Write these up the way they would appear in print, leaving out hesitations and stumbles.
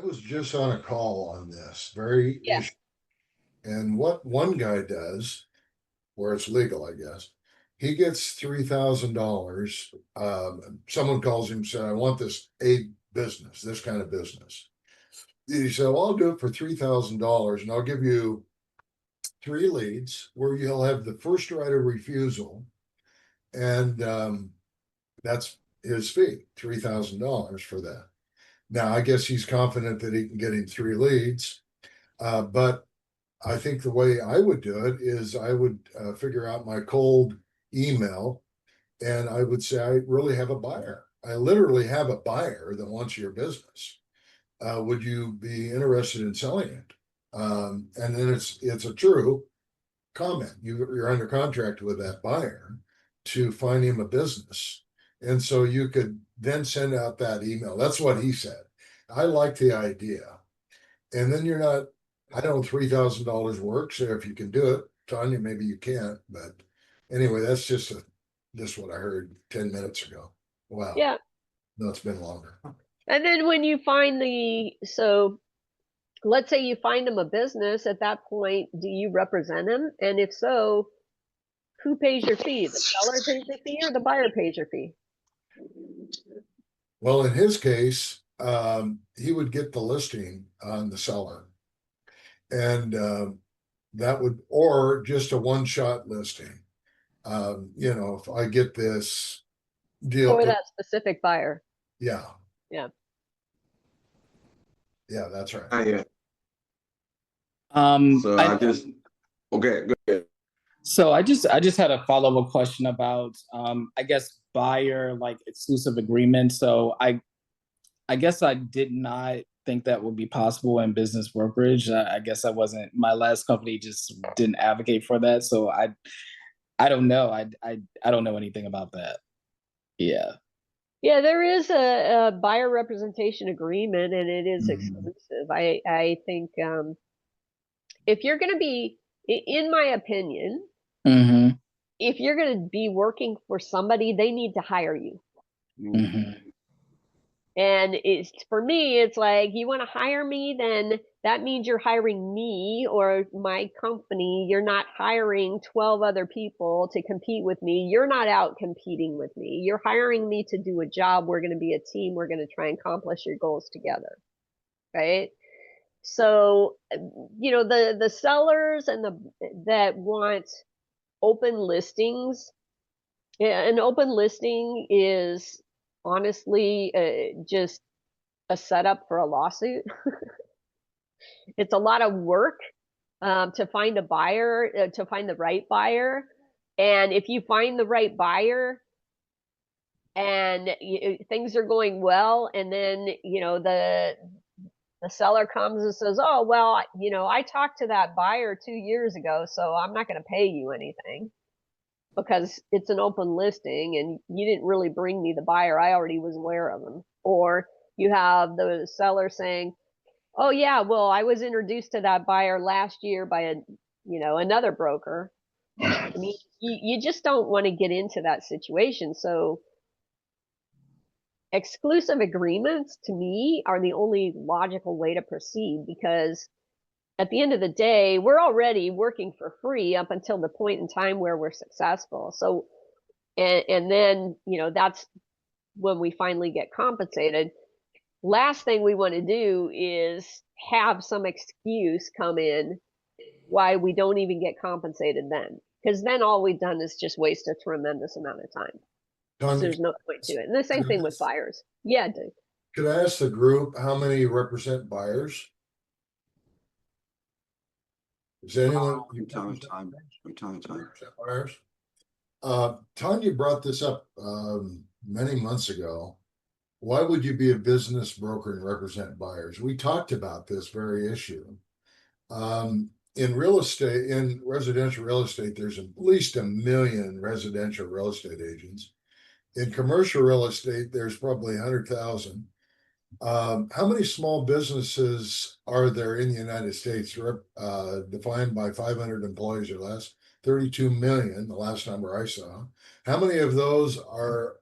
was just on a call on this very Yeah. issue. And what one guy does, where it's legal, I guess, he gets $3,000. Someone calls him and said, I want this business, this kind of business. He said, well, I'll do it for $3,000 and I'll give you 3 leads where you'll have the first right of refusal. And that's his fee, $3,000 for that. Now, I guess he's confident that he can get him 3 leads. But I think the way I would do it is I would figure out my cold email and I would say, I really have a buyer. I literally have a buyer that wants your business. Would you be interested in selling it? And then it's a true comment. You're under contract with that buyer to find him a business. And so you could then send out that email. That's what he said. I like the idea. And then you're not, I don't know, $3,000 works. So if you can do it, Tanya, maybe you can't. But anyway, that's just what I heard 10 minutes ago. Wow. Yeah. No, it's been longer. And then when you find so let's say you find him a business, at that point, do you represent him? And if so, who pays your fee? The seller pays your fee or the buyer pays your fee? Well, in his case, he would get the listing on the seller. And that would, or just a one-shot listing. If I get this deal. For that specific buyer. Yeah. Yeah. Yeah, that's right. Yeah. So okay, go ahead. So I just had a follow-up question about I guess buyer like exclusive agreement. So I guess I did not think that would be possible in business brokerage. I guess I wasn't, my last company just didn't advocate for that. So I don't know. I don't know anything about that. Yeah. Yeah, there is a buyer representation agreement and it is exclusive. I think if you're going to be, in my opinion, if you're going to be working for somebody, they need to hire you. And for me, it's like, you want to hire me, then that means you're hiring me or my company. You're not hiring 12 other people to compete with me. You're not out competing with me. You're hiring me to do a job. We're going to be a team. We're going to try and accomplish your goals together. Right? So, the sellers and that want open listings, an open listing is honestly just a setup for a lawsuit. It's a lot of work to find a buyer, to find the right buyer. And if you find the right buyer and things are going well, and then, the seller comes and says, oh, well, I talked to that buyer 2 years ago, so I'm not going to pay you anything because it's an open listing and you didn't really bring me the buyer. I already was aware of them. Or you have the seller saying, oh yeah, well, I was introduced to that buyer last year by another broker. I mean, you just don't want to get into that situation. So exclusive agreements to me are the only logical way to proceed, because at the end of the day, we're already working for free up until the point in time where we're successful. So, and then, that's when we finally get compensated. Last thing we want to do is have some excuse come in why we don't even get compensated then. Because then all we've done is just waste a tremendous amount of time. There's no point to it. And the same thing with buyers. Yeah, dude. Could I ask the group how many represent buyers? Is anyone? Time. Buyers. Tanya brought this up many months ago. Why would you be a business broker and represent buyers? We talked about this very issue. In real estate, in residential real estate, there's at least 1 million residential real estate agents. In commercial real estate, there's probably 100,000. How many small businesses are there in the United States, defined by 500 employees or less? 32 million, the last number I saw. How many of those are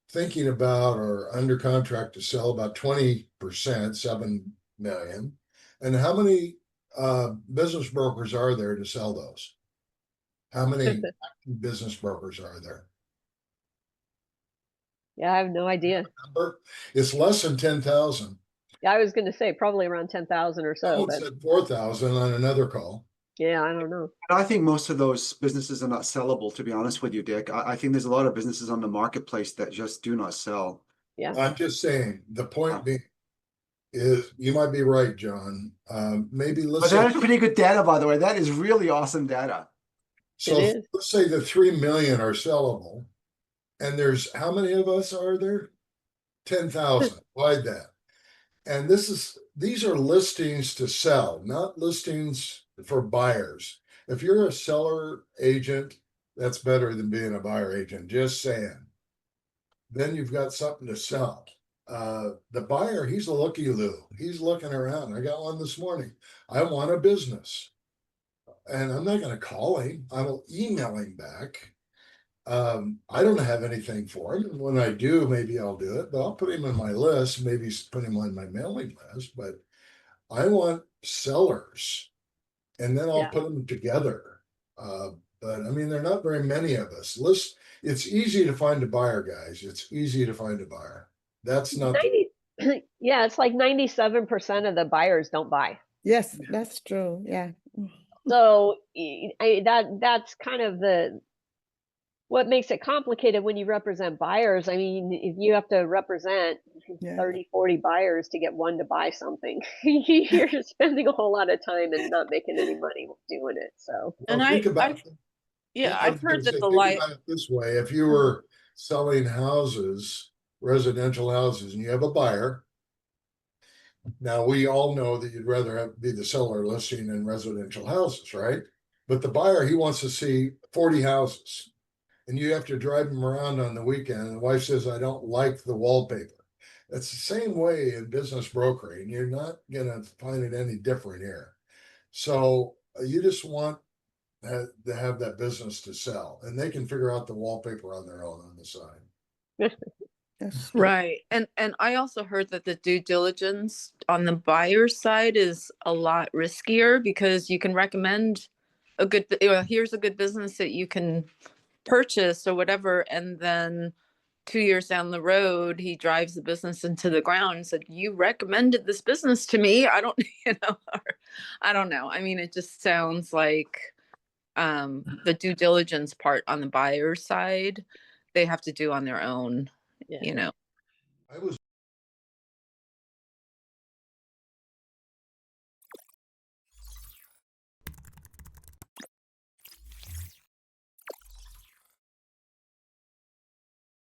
thinking about or under contract to sell? About 20%, 7 million. And how many business brokers are there to sell those? How many business brokers are there? Yeah, I have no idea. It's less than 10,000. Yeah, I was going to say probably around 10,000 or so, Someone but said 4,000 on another call. yeah, I don't know. And I think most of those businesses are not sellable, to be honest with you, Dick. I think there's a lot of businesses on the marketplace that just do not sell. Yeah. I'm just saying, the point being is, you might be right, John. Maybe But let's that say, is pretty good data, by the way. That is really awesome data. so It is. let's say the 3 million are sellable. And there's, how many of us are there? 10,000. Why that? And these are listings to sell, not listings for buyers. If you're a seller agent, that's better than being a buyer agent, just saying. Then you've got something to sell. The buyer, he's a looky-loo. He's looking around. I got one this morning. I want a business. And I'm not going to call him. I will email him back. I don't have anything for him. And when I do, maybe I'll do it, but I'll put him on my list, maybe put him on my mailing list. But I want sellers, and then I'll Yeah. put them together. But I mean, there are not very many of us. It's easy to find a buyer, guys. It's easy to find a buyer. That's not 90, yeah, it's like 97% of the buyers don't buy. Yes, that's true. Yeah. So that's kind of what makes it complicated when you represent buyers. I mean, if you have to represent Yeah. 30, 40 buyers to get one to buy something, you're just spending a whole lot of time and not making any money doing it. So, well, And think about it. yeah, I was I've heard gonna that say, the think about it this way. If you were selling houses, residential houses, and you have a buyer, now we all know that you'd rather be the seller listing in residential houses, right? But the buyer, he wants to see 40 houses, and you have to drive him around on the weekend. And the wife says, I don't like the wallpaper. It's the same way in business brokering. You're not gonna find it any different here. So you just want to have that business to sell, and they can figure out the wallpaper on their own on the side. That's true. right, and I also heard that the due diligence on the buyer side is a lot riskier because you can recommend a good, here's a good business that you can purchase or whatever, and then 2 years down the road, he drives the business into the ground and said, "You recommended this business to me. I don't, or, I don't know. I mean, it just sounds like the due diligence part on the buyer side, they have to do on their own, yeah. I was